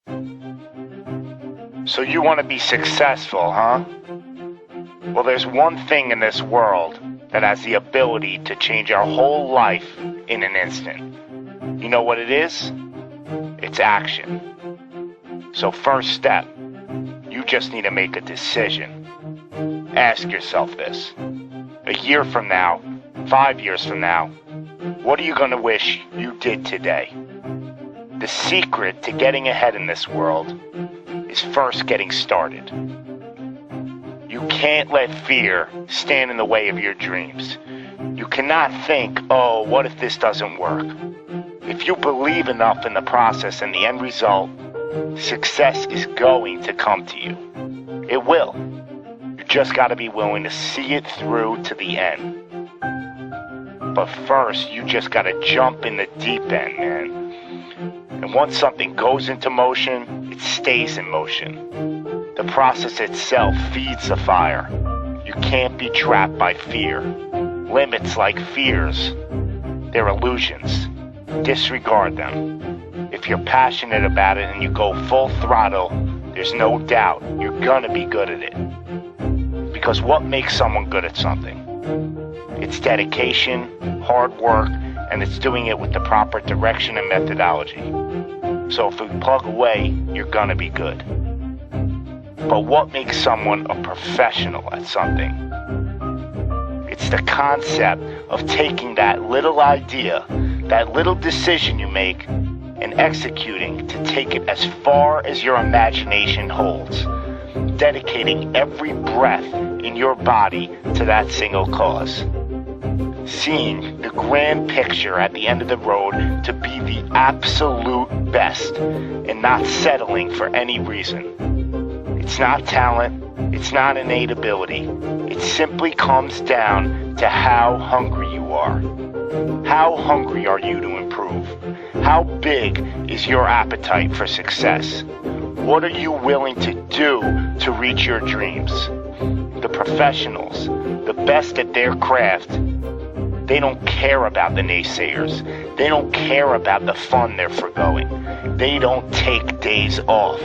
So you want to be successful, huh? Well, there's one thing in this world that has the ability to change our whole life in an instant. You know what it is? It's action. So first step, you just need to make a decision. Ask yourself this. A year from now, 5 years from now, what are you going to wish you did today? The secret to getting ahead in this world is first getting started. You can't let fear stand in the way of your dreams. You cannot think, oh, what if this doesn't work? If you believe enough in the process and the end result, success is going to come to you. It will. You just got to be willing to see it through to the end. But first, you just got to jump in the deep end, man. And once something goes into motion, it stays in motion. The process itself feeds the fire. You can't be trapped by fear. Limits like fears, they're illusions. Disregard them. If you're passionate about it and you go full throttle, there's no doubt you're gonna be good at it. Because what makes someone good at something? It's dedication, hard work, and it's doing it with the proper direction and methodology. So if you plug away, you're gonna be good. But what makes someone a professional at something? It's the concept of taking that little idea, that little decision you make, and executing to take it as far as your imagination holds, dedicating every breath in your body to that single cause. Seeing the grand picture at the end of the road to be the absolute best and not settling for any reason. It's not talent, it's not innate ability, it simply comes down to how hungry you are. How hungry are you to improve? How big is your appetite for success? What are you willing to do to reach your dreams? The professionals, the best at their craft, they don't care about the naysayers. They don't care about the fun they're forgoing. They don't take days off.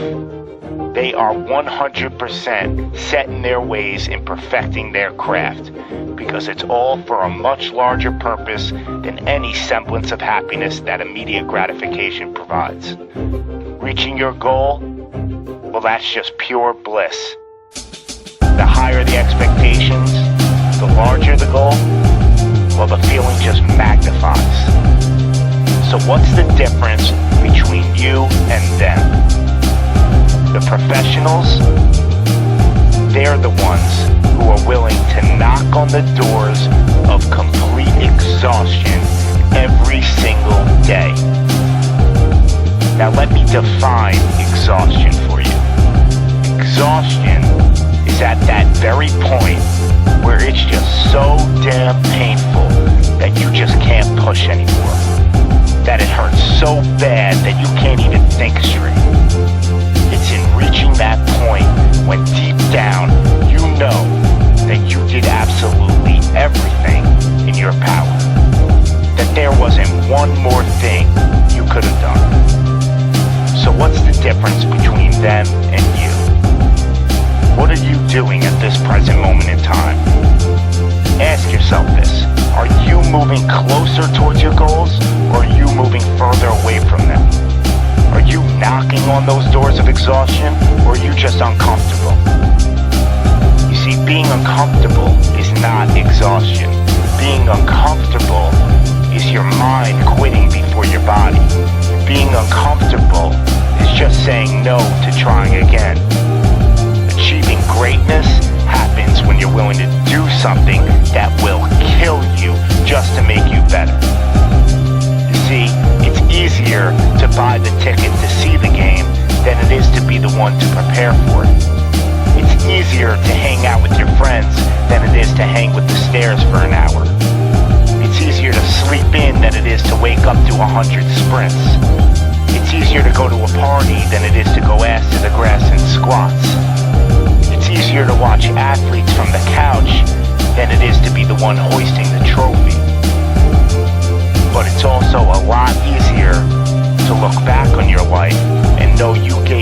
They are 100% set in their ways in perfecting their craft because it's all for a much larger purpose than any semblance of happiness that immediate gratification provides. Reaching your goal? Well, that's just pure bliss. The higher the expectations, the larger the goal, well, the feeling just magnifies. So what's the difference between you and them? The professionals, they're the ones who are willing to knock on the doors of complete exhaustion every single day. Now let me define exhaustion for you. Exhaustion is at that very point where it's just so damn painful that you just can't push anymore. That it hurts so bad that you can't even think straight. It's in reaching that point when deep down you know that you did absolutely everything in your power. That there wasn't one more thing you could have done. So what's the difference between them and you? What are you doing at this present moment in time? Ask yourself this. Are you moving closer towards your goals, or are you moving further away from them? Are you knocking on those doors of exhaustion, or are you just uncomfortable? You see, being uncomfortable is not exhaustion. Being uncomfortable is your mind quitting before your body. Being uncomfortable is just saying no to trying again. Achieving greatness happens when you're willing to do something that will kill you just to make you better. You see, it's easier to buy the ticket to see the game than it is to be the one to prepare for it. It's easier to hang out with your friends than it is to hang with the stairs for an hour. It's easier to sleep in than it is to wake up to 100 sprints. It's easier to go to a party than it is to go ass to the grass and squats. It's easier to watch athletes from the couch than it is to be the one hoisting the trophy. But it's also a lot easier to look back on your life and know you gave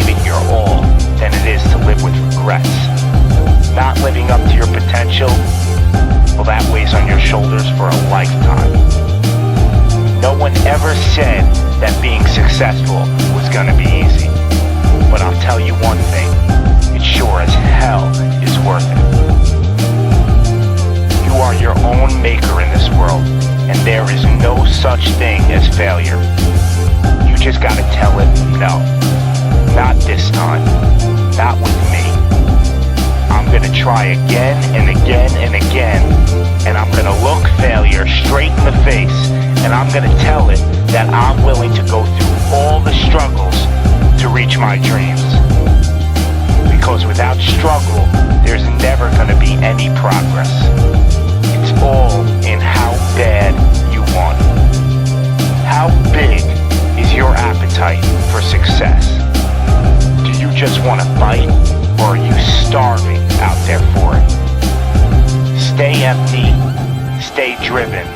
successful was gonna be easy. But I'll tell you one thing, it sure as hell is worth it. You are your own maker in this world, and there is no such thing as failure. You just gotta tell it no. Not this time. Not with me. I'm gonna try again and again and again, and I'm gonna look failure straight in the face, and I'm gonna tell it that I'm willing to go through all the struggles to reach my dreams. Because without struggle, there's never gonna be any progress. It's all in how bad you want it. How big is your appetite for success? Do you just want to fight, or are you starving out there for it? Stay empty, stay driven,